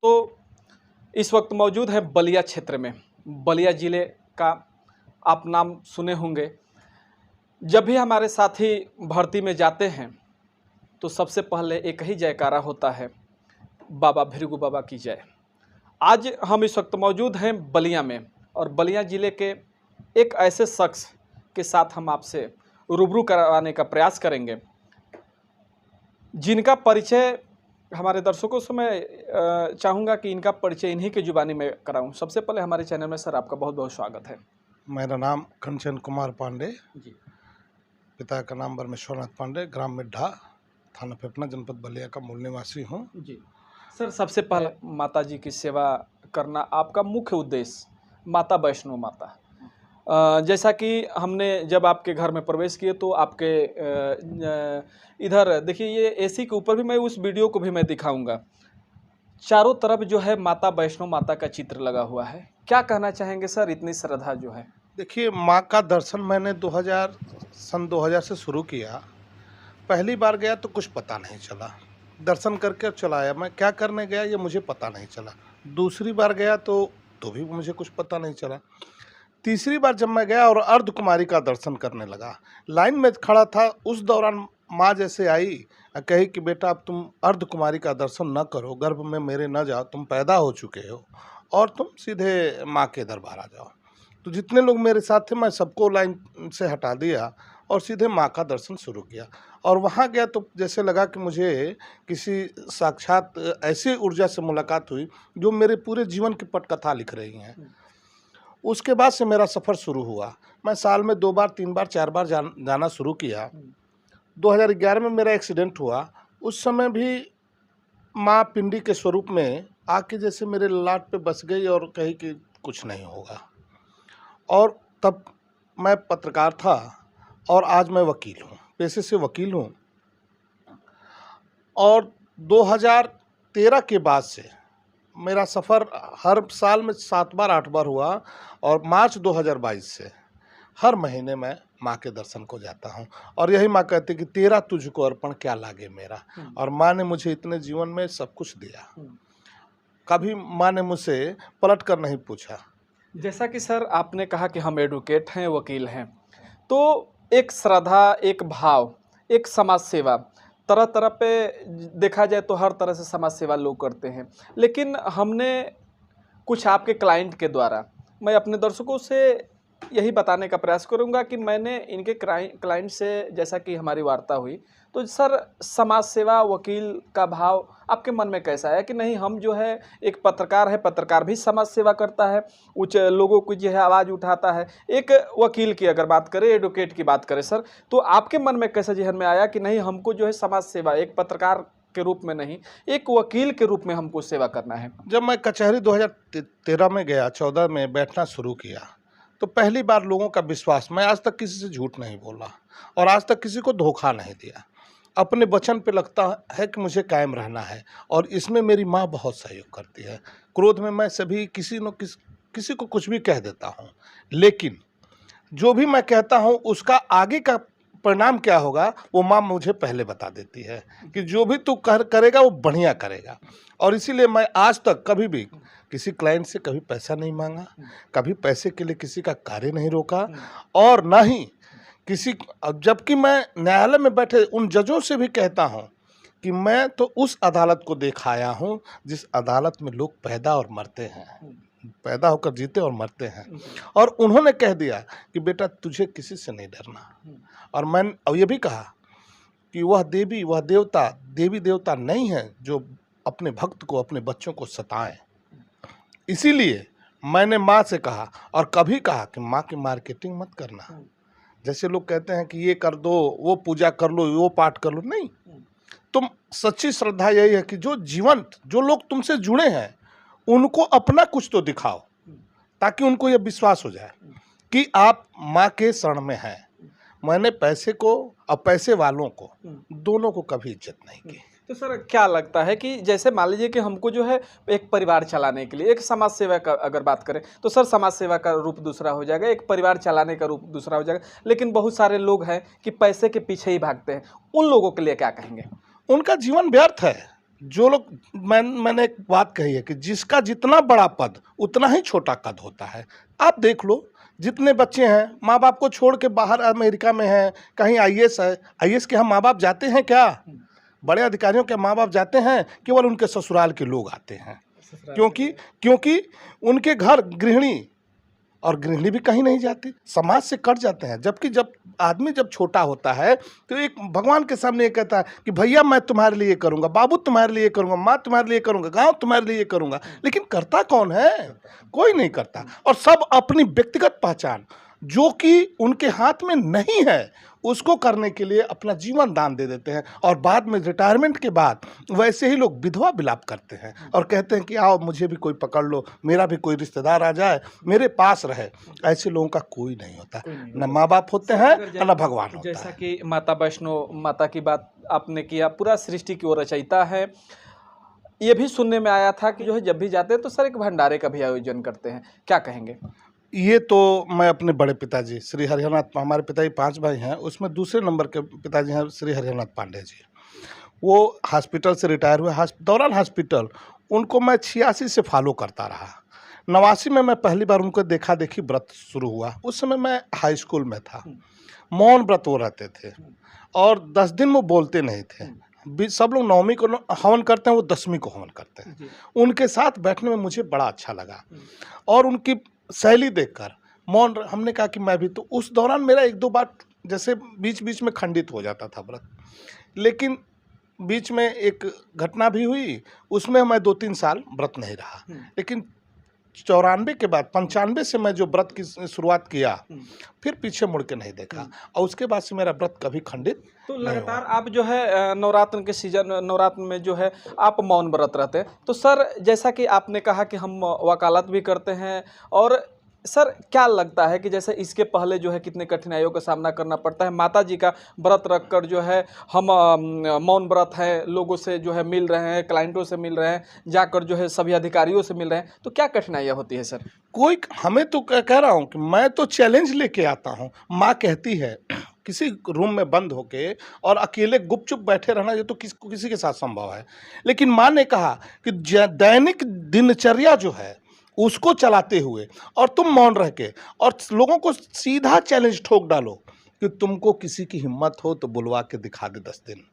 तो इस वक्त मौजूद है बलिया क्षेत्र में। बलिया ज़िले का आप नाम सुने होंगे। जब भी हमारे साथी भर्ती में जाते हैं तो सबसे पहले एक ही जयकारा होता है, बाबा भृगु बाबा की जय। आज हम इस वक्त मौजूद हैं बलिया में और बलिया ज़िले के एक ऐसे शख्स के साथ हम आपसे रूबरू करवाने का प्रयास करेंगे जिनका परिचय हमारे दर्शकों से मैं चाहूँगा कि इनका परिचय इन्हीं की जुबानी में कराऊं। सबसे पहले हमारे चैनल में सर आपका बहुत बहुत स्वागत है। मेरा नाम कंचन कुमार पांडे, जी पिता का नाम परमेश्वरनाथ पांडे, ग्राम मिड्ढा, थाना फेफना, जनपद बलिया का मूल निवासी हूँ। जी सर, सबसे पहले माता जी की सेवा करना आपका मुख्य उद्देश्य, माता वैष्णो माता। जैसा कि हमने जब आपके घर में प्रवेश किए तो आपके इधर देखिए, ये एसी के ऊपर भी मैं उस वीडियो को भी मैं दिखाऊंगा, चारों तरफ जो है माता वैष्णो माता का चित्र लगा हुआ है। क्या कहना चाहेंगे सर, इतनी श्रद्धा जो है? देखिए, माँ का दर्शन मैंने 2000 से शुरू किया। पहली बार गया तो कुछ पता नहीं चला, दर्शन करके चला आया। मैं क्या करने गया ये मुझे पता नहीं चला। दूसरी बार गया तो भी मुझे कुछ पता नहीं चला। तीसरी बार जब मैं गया और अर्ध कुमारी का दर्शन करने लगा, लाइन में खड़ा था, उस दौरान माँ जैसे आई, कही कि बेटा अब तुम अर्ध कुमारी का दर्शन न करो, गर्भ में मेरे न जाओ, तुम पैदा हो चुके हो और तुम सीधे माँ के दरबार आ जाओ। तो जितने लोग मेरे साथ थे मैं सबको लाइन से हटा दिया और सीधे माँ का दर्शन शुरू किया। और वहाँ गया तो जैसे लगा कि मुझे किसी साक्षात ऐसी ऊर्जा से मुलाकात हुई जो मेरे पूरे जीवन की पटकथा लिख रही हैं। उसके बाद से मेरा सफ़र शुरू हुआ। मैं साल में 2 बार 3 बार 4 बार जाना शुरू किया। 2011 में मेरा एक्सीडेंट हुआ। उस समय भी माँ पिंडी के स्वरूप में आके जैसे मेरे ललाट पे बस गई और कही कि कुछ नहीं होगा। और तब मैं पत्रकार था और आज मैं वकील हूँ, पेशे से वकील हूँ। और 2013 के बाद से मेरा सफ़र हर साल में 7 बार 8 बार हुआ और मार्च 2022 से हर महीने मैं माँ के दर्शन को जाता हूँ। और यही माँ कहती कि तेरा तुझको अर्पण क्या लागे मेरा। और माँ ने मुझे इतने जीवन में सब कुछ दिया, कभी माँ ने मुझसे पलट कर नहीं पूछा। जैसा कि सर आपने कहा कि हम एडवोकेट हैं, वकील हैं, तो एक श्रद्धा, एक भाव, एक समाज सेवा, तरह तरह पे देखा जाए तो हर तरह से समाज सेवा लोग करते हैं। लेकिन हमने कुछ आपके क्लाइंट के द्वारा, मैं अपने दर्शकों से यही बताने का प्रयास करूंगा कि मैंने इनके क्लाइंट से जैसा कि हमारी वार्ता हुई, तो सर समाज सेवा, वकील का भाव आपके मन में कैसा है कि नहीं, हम जो है एक पत्रकार है, पत्रकार भी समाज सेवा करता है, कुछ लोगों की जो है आवाज़ उठाता है। एक वकील की अगर बात करें, एडवोकेट की बात करें सर, तो आपके मन में कैसा जहन में आया कि नहीं, हमको जो है समाज सेवा एक पत्रकार के रूप में नहीं, एक वकील के रूप में हमको सेवा करना है? जब मैं कचहरी 2013 में गया, 14 में बैठना शुरू किया, तो पहली बार लोगों का विश्वास, मैं आज तक किसी से झूठ नहीं बोला और आज तक किसी को धोखा नहीं दिया। अपने वचन पे लगता है कि मुझे कायम रहना है और इसमें मेरी माँ बहुत सहयोग करती है। क्रोध में मैं सभी किसी को कुछ भी कह देता हूँ, लेकिन जो भी मैं कहता हूँ उसका आगे का परिणाम क्या होगा वो माँ मुझे पहले बता देती है कि जो भी तू करेगा वो बढ़िया करेगा। और इसीलिए मैं आज तक कभी भी किसी क्लाइंट से कभी पैसा नहीं मांगा, कभी पैसे के लिए किसी का कार्य नहीं रोका और ना ही किसी, जबकि मैं न्यायालय में बैठे उन जजों से भी कहता हूँ कि मैं तो उस अदालत को दिखाया हूँ जिस अदालत में लोग पैदा और मरते हैं, पैदा होकर जीते और मरते हैं। और उन्होंने कह दिया कि बेटा तुझे किसी से नहीं डरना। और मैंने अब ये भी कहा कि वह देवी, वह देवता देवी देवता नहीं है जो अपने भक्त को, अपने बच्चों को सताएं। इसीलिए मैंने माँ से कहा और कभी कहा कि माँ की मार्केटिंग मत करना। जैसे लोग कहते हैं कि ये कर दो, वो पूजा कर लो, वो पाठ कर लो, नहीं। तुम सच्ची श्रद्धा यही है कि जो जीवंत, जो लोग तुमसे जुड़े हैं उनको अपना कुछ तो दिखाओ, ताकि उनको ये विश्वास हो जाए कि आप माँ के शरण में हैं। मैंने पैसे को और पैसे वालों को, दोनों को कभी इज्जत नहीं की। तो सर क्या लगता है कि जैसे मान लीजिए कि हमको जो है एक परिवार चलाने के लिए, एक समाज सेवा का अगर बात करें तो सर समाज सेवा का रूप दूसरा हो जाएगा, एक परिवार चलाने का रूप दूसरा हो जाएगा, लेकिन बहुत सारे लोग हैं कि पैसे के पीछे ही भागते हैं, उन लोगों के लिए क्या कहेंगे? उनका जीवन व्यर्थ है। जो लोग मैंने एक बात कही है कि जिसका जितना बड़ा पद उतना ही छोटा कद होता है। आप देख लो, जितने बच्चे हैं माँ बाप को छोड़ के बाहर अमेरिका में हैं, कहीं आईएएस है, आईएएस के हम माँ बाप जाते हैं क्या? बड़े अधिकारियों के माँ बाप जाते हैं, केवल उनके ससुराल के लोग आते हैं, क्योंकि उनके घर गृहिणी, और गृहिणी भी कहीं नहीं जाती, समाज से कट जाते हैं। जबकि जब आदमी जब छोटा होता है तो एक भगवान के सामने ये कहता है कि भैया मैं तुम्हारे लिए करूंगा, बाबू तुम्हारे लिए करूंगा, माँ तुम्हारे लिए करूंगा, गांव तुम्हारे लिए करूंगा। लेकिन करता कौन है? कोई नहीं करता। और सब अपनी व्यक्तिगत पहचान जो कि उनके हाथ में नहीं है उसको करने के लिए अपना जीवन दान दे देते हैं, और बाद में रिटायरमेंट के बाद वैसे ही लोग विधवा विलाप करते हैं और कहते हैं कि आओ मुझे भी कोई पकड़ लो, मेरा भी कोई रिश्तेदार आ जाए, मेरे पास रहे। ऐसे लोगों का कोई नहीं होता, न माँ बाप होते हैं न भगवान होता है। जैसा कि माता वैष्णो माता की बात आपने किया, पूरा सृष्टि की वो रचयिता है। ये भी सुनने में आया था कि जो है जब भी जाते हैं तो सर एक भंडारे का भी आयोजन करते हैं, क्या कहेंगे? ये तो मैं अपने बड़े पिताजी श्री हरिहरनाथ, हमारे पिताजी 5 भाई हैं, उसमें दूसरे नंबर के पिताजी हैं श्री हरिहरनाथ पांडे जी। वो हॉस्पिटल से रिटायर हुए, दौरान हॉस्पिटल उनको मैं 86 से फॉलो करता रहा। 89 में मैं पहली बार उनको देखा देखी व्रत शुरू हुआ। उस समय मैं हाई स्कूल में था। मौन व्रत वो रहते थे और 10 दिन वो बोलते नहीं थे। सब लोग 9वीं को हवन करते हैं, वो 10वीं को हवन करते हैं। उनके साथ बैठने में मुझे बड़ा अच्छा लगा और उनकी शैली देखकर मौन, हमने कहा कि मैं भी। तो उस दौरान मेरा 1-2 बार जैसे बीच बीच में खंडित हो जाता था व्रत, लेकिन बीच में एक घटना भी हुई, उसमें मैं 2-3 साल व्रत नहीं रहा। लेकिन 94 के बाद 95 से मैं जो व्रत की शुरुआत किया, फिर पीछे मुड़ के नहीं देखा, और उसके बाद से मेरा व्रत कभी खंडित तो लगातार आप जो है नवरात्र के सीजन, नवरात्र में जो है आप मौन व्रत रहते हैं। तो सर जैसा कि आपने कहा कि हम वकालत भी करते हैं, और सर क्या लगता है कि जैसे इसके पहले जो है कितने कठिनाइयों का सामना करना पड़ता है? माता जी का व्रत रखकर जो है हम मौन व्रत है, लोगों से जो है मिल रहे हैं, क्लाइंटों से मिल रहे हैं, जाकर जो है सभी अधिकारियों से मिल रहे हैं, तो क्या कठिनाइयाँ होती है सर? कोई हमें तो कह रहा हूँ कि मैं तो चैलेंज लेके आता हूँ। माँ कहती है किसी रूम में बंद होके और अकेले गुपचुप बैठे रहना ये तो किसी के साथ संभव है, लेकिन माँ ने कहा कि दैनिक दिनचर्या जो है उसको चलाते हुए और तुम मौन रह के और लोगों को सीधा चैलेंज ठोक डालो कि तुमको किसी की हिम्मत हो तो बुलवा के दिखा दे, 10 दिन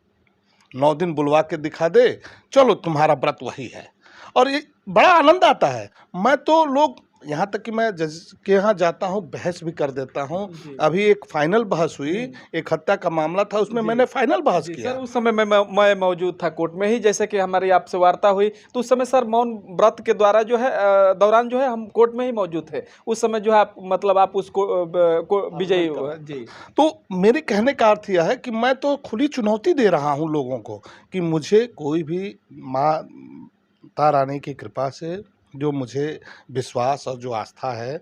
9 दिन बुलवा के दिखा दे, चलो तुम्हारा व्रत वही है। और ये बड़ा आनंद आता है। मैं तो लोग यहाँ तक कि मैं जज के यहाँ जाता हूँ, बहस भी कर देता हूँ। अभी एक फाइनल बहस हुई, एक हत्या का मामला था, उसमें मैंने फाइनल बहस किया। सर उस समय मैं मौजूद था कोर्ट में ही, जैसे कि हमारी आपसे वार्ता हुई तो उस समय सर मौन व्रत के द्वारा जो है दौरान जो है हम कोर्ट में ही मौजूद थे। उस समय जो है आप मतलब आप उसको विजयी हुए जी। तो मेरे कहने का अर्थ यह है कि मैं तो खुली चुनौती दे रहा हूँ लोगों को कि मुझे कोई भी माता रानी की कृपा से जो मुझे विश्वास और जो आस्था है,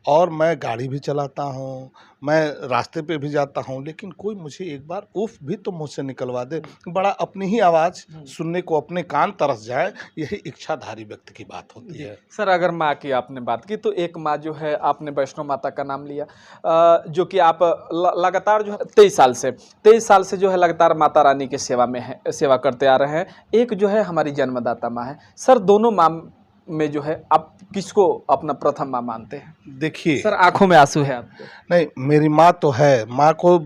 और मैं गाड़ी भी चलाता हूँ, मैं रास्ते पे भी जाता हूँ, लेकिन कोई मुझे एक बार उफ भी तो मुझसे निकलवा दे। बड़ा अपनी ही आवाज़ सुनने को अपने कान तरस जाए, यही इच्छाधारी व्यक्ति की बात होती है। सर अगर माँ की आपने बात की तो एक माँ जो है, आपने वैष्णो माता का नाम लिया, जो कि आप लगातार जो है 23 साल से जो है लगातार माता रानी की सेवा में है, सेवा करते आ रहे हैं। एक जो है हमारी जन्मदाता माँ है। सर दोनों माँ में जो है आप किसको अपना प्रथम माँ मानते हैं? देखिए सर आंखों में आंसू है आपके। नहीं, मेरी माँ तो है। माँ को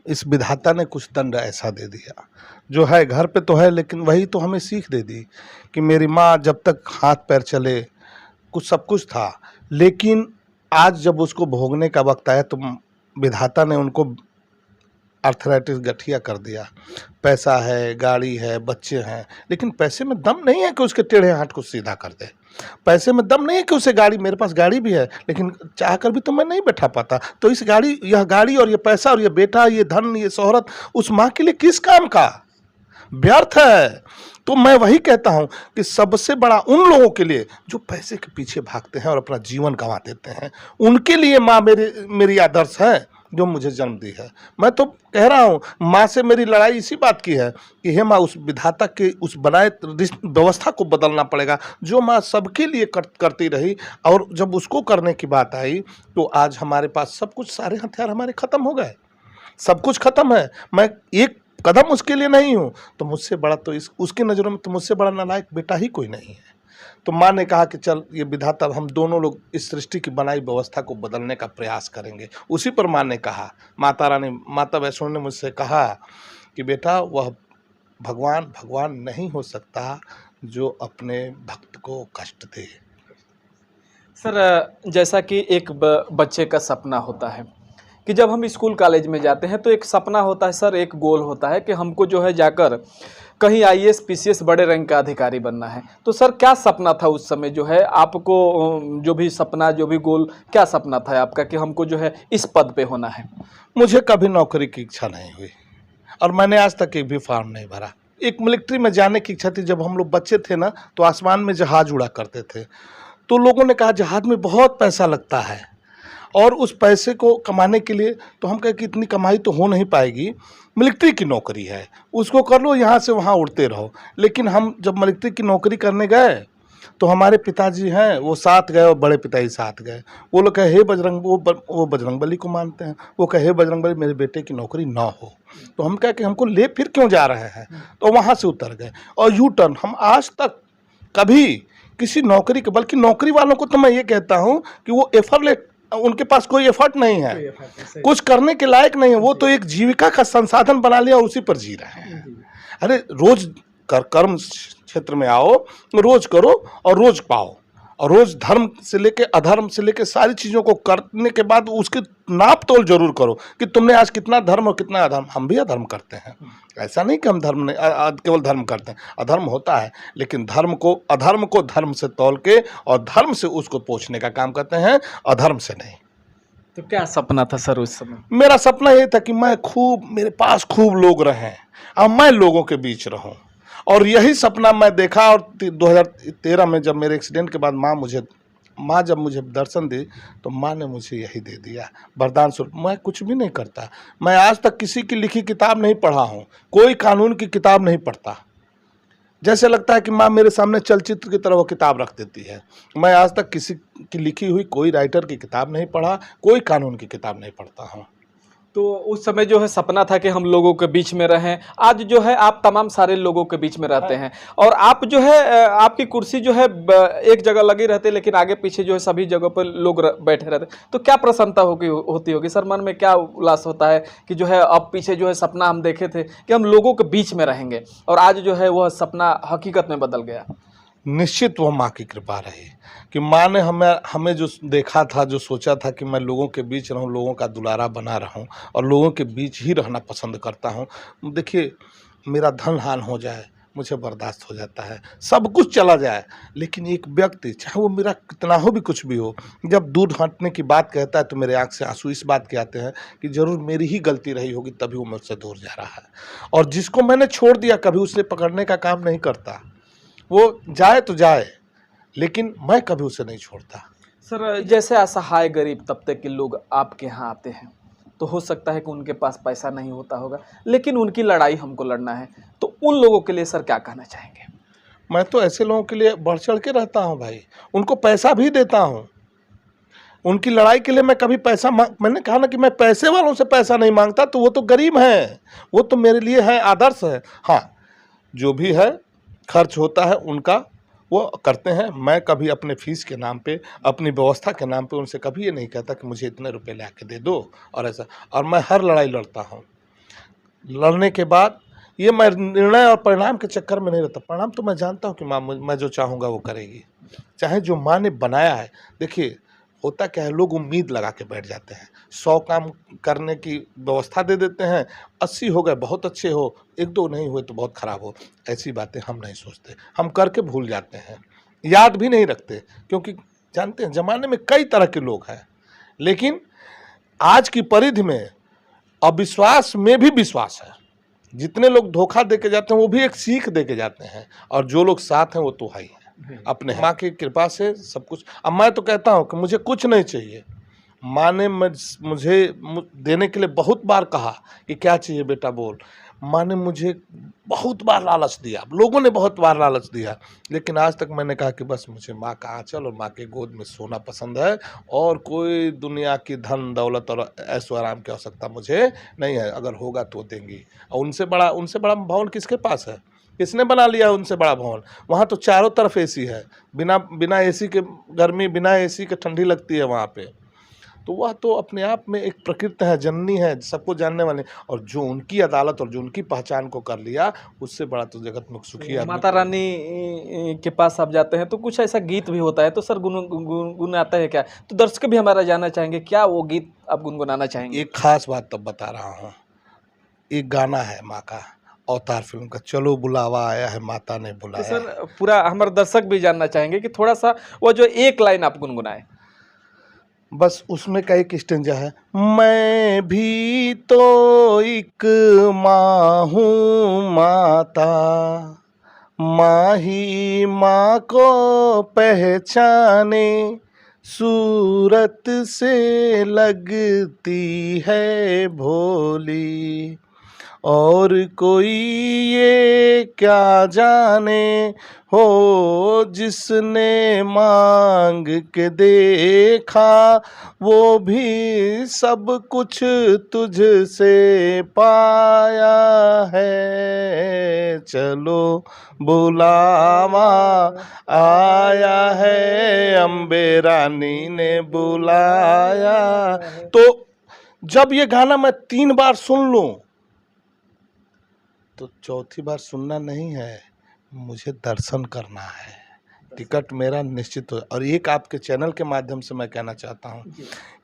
इस विधाता ने कुछ दंड ऐसा दे दिया जो है घर पे तो है, लेकिन वही तो हमें सीख दे दी कि मेरी माँ जब तक हाथ पैर चले कुछ सब कुछ था, लेकिन आज जब उसको भोगने का वक्त आया तो विधाता ने उनको आर्थराइटिस गठिया कर दिया। पैसा है, गाड़ी है, बच्चे हैं, लेकिन पैसे में दम नहीं है कि उसके टेढ़े हाथ को सीधा कर दे। पैसे में दम नहीं है कि उसे गाड़ी, मेरे पास गाड़ी भी है लेकिन चाह कर भी तो मैं नहीं बैठा पाता। तो इस गाड़ी, यह गाड़ी और ये पैसा और ये बेटा, ये धन, ये शोहरत उस माँ के लिए किस काम का? व्यर्थ है। तो मैं वही कहता हूँ कि सबसे बड़ा उन लोगों के लिए जो पैसे के पीछे भागते हैं और अपना जीवन गंवा देते हैं, उनके लिए माँ मेरी आदर्श है जो मुझे जन्म दी है। मैं तो कह रहा हूँ माँ से मेरी लड़ाई इसी बात की है कि हे माँ, उस विधाता के उस बनाए व्यवस्था को बदलना पड़ेगा जो माँ सबके लिए करती रही, और जब उसको करने की बात आई तो आज हमारे पास सब कुछ, सारे हथियार हमारे ख़त्म हो गए, सब कुछ ख़त्म है। मैं एक कदम उसके लिए नहीं हूँ, तो मुझसे बड़ा तो उसकी नज़रों में तो मुझसे बड़ा नालायक बेटा ही कोई नहीं है। तो माँ ने कहा कि चल ये विधाता, हम दोनों लोग इस सृष्टि की बनाई व्यवस्था को बदलने का प्रयास करेंगे। उसी पर माँ ने कहा, माता वैष्णो ने मुझसे कहा कि बेटा वह भगवान नहीं हो सकता जो अपने भक्त को कष्ट दे। सर जैसा कि एक बच्चे का सपना होता है कि जब हम स्कूल कॉलेज में जाते हैं तो एक सपना होता है सर, एक गोल होता है कि हमको जो है जाकर कहीं आईएएस पीसीएस बड़े रैंक का अधिकारी बनना है। तो सर क्या सपना था उस समय जो है आपको, जो भी सपना, जो भी गोल, क्या सपना था आपका कि हमको जो है इस पद पे होना है? मुझे कभी नौकरी की इच्छा नहीं हुई और मैंने आज तक एक भी फॉर्म नहीं भरा। एक मिलिट्री में जाने की इच्छा थी। जब हम लोग बच्चे थे ना, तो आसमान में जहाज उड़ा करते थे, तो लोगों ने कहा जहाज में बहुत पैसा लगता है और उस पैसे को कमाने के लिए, तो हम कहे कि इतनी कमाई तो हो नहीं पाएगी, मिलिट्री की नौकरी है, उसको कर लो, यहाँ से वहाँ उड़ते रहो। लेकिन हम जब मिलिट्री की नौकरी करने गए तो हमारे पिताजी हैं वो साथ गए और बड़े पिताजी साथ गए। वो लोग कहे हे बजरंग, वो बजरंगबली को मानते हैं, वो कहे हे बजरंगबली मेरे बेटे की नौकरी ना हो। तो हम कहे कि हमको ले फिर क्यों जा रहे हैं, तो वहाँ से उतर गए और यू टर्न। हम आज तक कभी किसी नौकरी के, बल्कि नौकरी वालों को तो मैं ये कहता हूँ कि वो एफर्टलेस, उनके पास कोई एफर्ट नहीं है, कुछ करने के लायक नहीं है, वो तो एक जीविका का संसाधन बना लिया और उसी पर जी रहे हैं। अरे रोज कर्म क्षेत्र में आओ, रोज करो और रोज पाओ, और रोज धर्म से लेके अधर्म से लेके सारी चीज़ों को करने के बाद उसकी नाप तोल जरूर करो कि तुमने आज कितना धर्म और कितना अधर्म। हम भी अधर्म करते हैं, ऐसा नहीं कि हम धर्म नहीं, केवल धर्म करते हैं, अधर्म होता है, लेकिन अधर्म को धर्म से तौल के और धर्म से उसको पोंछने का काम करते हैं, अधर्म से नहीं। तो क्या सपना था सर उस समय? मेरा सपना ये था कि मेरे पास खूब लोग रहें और मैं लोगों के बीच रहूं, और यही सपना मैं देखा। और 2013 में जब मेरे एक्सीडेंट के बाद माँ जब मुझे दर्शन दी, तो माँ ने मुझे यही दे दिया वरदान स्वरूप। मैं कुछ भी नहीं करता, मैं आज तक किसी की लिखी किताब नहीं पढ़ा हूँ, कोई कानून की किताब नहीं पढ़ता। जैसे लगता है कि माँ मेरे सामने चलचित्र की तरह वो किताब रख देती है। मैं आज तक किसी की लिखी हुई कोई राइटर की किताब नहीं पढ़ा, कोई कानून की किताब नहीं पढ़ता हूँ। तो उस समय जो है सपना था कि हम लोगों के बीच में रहें। आज जो है आप तमाम सारे लोगों के बीच में रहते हैं और आप जो है आपकी कुर्सी जो है एक जगह लगी रहती है, लेकिन आगे पीछे जो है सभी जगह पर लोग बैठे रहते हैं। तो क्या प्रसन्नता होती होगी सर, मन में क्या उल्लास होता है कि जो है अब पीछे जो है सपना हम देखे थे कि हम लोगों के बीच में रहेंगे और आज जो है वह सपना हकीकत में बदल गया? निश्चित वो माँ की कृपा रही कि माँ ने हमें जो देखा था, जो सोचा था कि मैं लोगों के बीच रहूं, लोगों का दुलारा बना रहूं और लोगों के बीच ही रहना पसंद करता हूं। देखिए, मेरा धन हान हो जाए मुझे बर्दाश्त हो जाता है, सब कुछ चला जाए, लेकिन एक व्यक्ति, चाहे वो मेरा कितना हो भी कुछ भी हो, जब दूर हटने की बात कहता है तो मेरे आँख से आंसू इस बात के आते हैं कि जरूर मेरी ही गलती रही होगी, तभी वो मुझसे दूर जा रहा है। और जिसको मैंने छोड़ दिया, कभी उसे पकड़ने का काम नहीं करता, वो जाए तो जाए, लेकिन मैं कभी उसे नहीं छोड़ता। सर जैसे असहाय गरीब तबके के लोग आपके यहाँ आते हैं तो हो सकता है कि उनके पास पैसा नहीं होता होगा, लेकिन उनकी लड़ाई हमको लड़ना है, तो उन लोगों के लिए सर क्या कहना चाहेंगे? मैं तो ऐसे लोगों के लिए बढ़ चढ़ के रहता हूँ भाई, उनको पैसा भी देता हूँ। उनकी लड़ाई के लिए मैं कभी मैंने कहा ना कि मैं पैसे वालों से पैसा नहीं मांगता, तो वो तो गरीब हैं, वो तो मेरे लिए है, आदर्श है। हाँ, जो भी है खर्च होता है उनका वो करते हैं। मैं कभी अपने फीस के नाम पे, अपनी व्यवस्था के नाम पे उनसे कभी ये नहीं कहता कि मुझे इतने रुपए ला के दे दो और ऐसा। और मैं हर लड़ाई लड़ता हूँ, लड़ने के बाद ये मैं निर्णय और परिणाम के चक्कर में नहीं रहता। परिणाम तो मैं जानता हूँ कि माँ मैं जो चाहूँगा वो करेगी, चाहे जो माँ ने बनाया है। देखिए होता क्या है, लोग उम्मीद लगा के बैठ जाते हैं, 100 काम करने की व्यवस्था दे देते हैं, 80 हो गए बहुत अच्छे हो, 1-2 नहीं हुए तो बहुत खराब हो। ऐसी बातें हम नहीं सोचते, हम करके भूल जाते हैं, याद भी नहीं रखते, क्योंकि जानते हैं ज़माने में कई तरह के लोग हैं, लेकिन आज की परिधि में अविश्वास में भी विश्वास है। जितने लोग धोखा दे के जाते हैं वो भी एक सीख दे के जाते हैं, और जो लोग साथ हैं वो तो है ही है। अपने माँ की कृपा से सब कुछ। अब मैं तो कहता हूँ कि मुझे कुछ नहीं चाहिए। माँ ने मुझे देने के लिए बहुत बार कहा कि क्या चाहिए बेटा बोल। माँ ने मुझे बहुत बार लालच दिया, लोगों ने बहुत बार लालच दिया, लेकिन आज तक मैंने कहा कि बस मुझे माँ का आंचल और माँ के गोद में सोना पसंद है, और कोई दुनिया की धन दौलत और ऐशो आराम की आवश्यकता मुझे नहीं है। अगर होगा तो देंगी। और उनसे बड़ा भवन किसके पास है? किसने बना लिया है उनसे बड़ा भवन? वहाँ तो चारों तरफ एसी है, बिना एसी के गर्मी, बिना एसी के ठंडी लगती है वहाँ पे। तो वह तो अपने आप में एक प्रकृति है, जननी है, सबको जानने वाले। और जो उनकी अदालत और जो उनकी पहचान को कर लिया, उससे बड़ा तो जगत में सुखी आदमी माता रानी के पास आप जाते हैं तो कुछ ऐसा गीत भी होता है, तो सर गुनगुनाते हैं क्या? तो दर्शक भी हमारा जानना चाहेंगे, क्या वो गीत आप गुनगुनाना चाहेंगे? एक खास बात तब बता रहा हूँ। एक गाना है माँ का, अवतार फिल्म का, चलो बुलावा आया है माता ने तो बुलाया है। सर पूरा हमारे दर्शक भी जानना चाहेंगे कि थोड़ा सा वो जो एक लाइन आप गुनगुनाए। बस उसमें का एक स्टेंजा है, मैं भी तो एक माँ हूँ माता, माँ ही माँ को पहचाने, सूरत से लगती है भोली, और कोई ये क्या जाने हो, जिसने मांग के देखा वो भी सब कुछ तुझसे पाया है, चलो बुलावा आया है, अम्बे रानी ने बुलाया। तो जब ये गाना मैं 3 बार सुन लूं, तो चौथी बार सुनना नहीं है, मुझे दर्शन करना है। टिकट मेरा निश्चित हो। और एक आपके चैनल के माध्यम से मैं कहना चाहता हूँ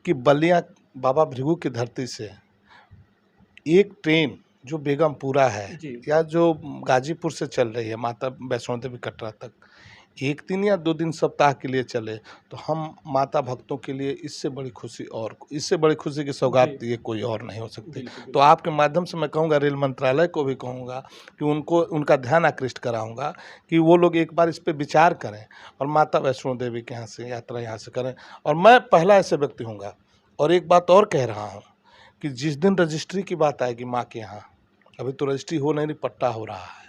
कि बलिया बाबा भृगु की धरती से एक ट्रेन जो बेगमपुरा है या जो गाजीपुर से चल रही है माता वैष्णो देवी कटरा तक, 1 दिन या 2 दिन सप्ताह के लिए चले, तो हम माता भक्तों के लिए इससे बड़ी खुशी की सौगात ये कोई और नहीं हो सकती। तो आपके माध्यम से मैं कहूँगा, रेल मंत्रालय को भी कहूँगा कि उनका ध्यान आकृष्ट कराऊँगा कि वो लोग एक बार इस पर विचार करें और माता वैष्णो देवी के यहाँ से यात्रा यहाँ से करें। और मैं पहला ऐसे व्यक्ति हूँगा। और एक बात और कह रहा हूँ कि जिस दिन रजिस्ट्री की बात आएगी माँ के यहाँ, अभी तो रजिस्ट्री हो नहीं, पट्टा हो रहा है,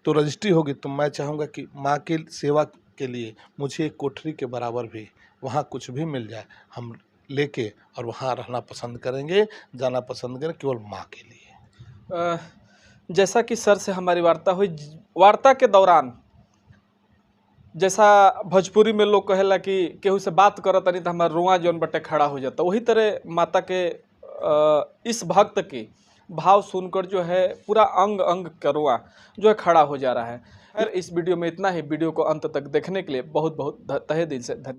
तो रजिस्ट्री होगी, तो मैं चाहूँगा कि माँ की सेवा के लिए मुझे एक कोठरी के बराबर भी वहाँ कुछ भी मिल जाए, हम लेके और वहाँ रहना पसंद करेंगे, जाना पसंद करेंगे, केवल माँ के लिए। जैसा कि सर से हमारी वार्ता हुई, वार्ता के दौरान जैसा भोजपुरी में लोग कहेला कि केहू से बात करत नहीं तो हमारा रुआ जौन बटे खड़ा हो जाता, वही तरह माता के इस भक्त के भाव सुनकर जो है पूरा अंग अंग का रुआ जो है खड़ा हो जा रहा है। इस वीडियो में इतना ही। वीडियो को अंत तक देखने के लिए बहुत बहुत तहे दिल से धन्यवाद।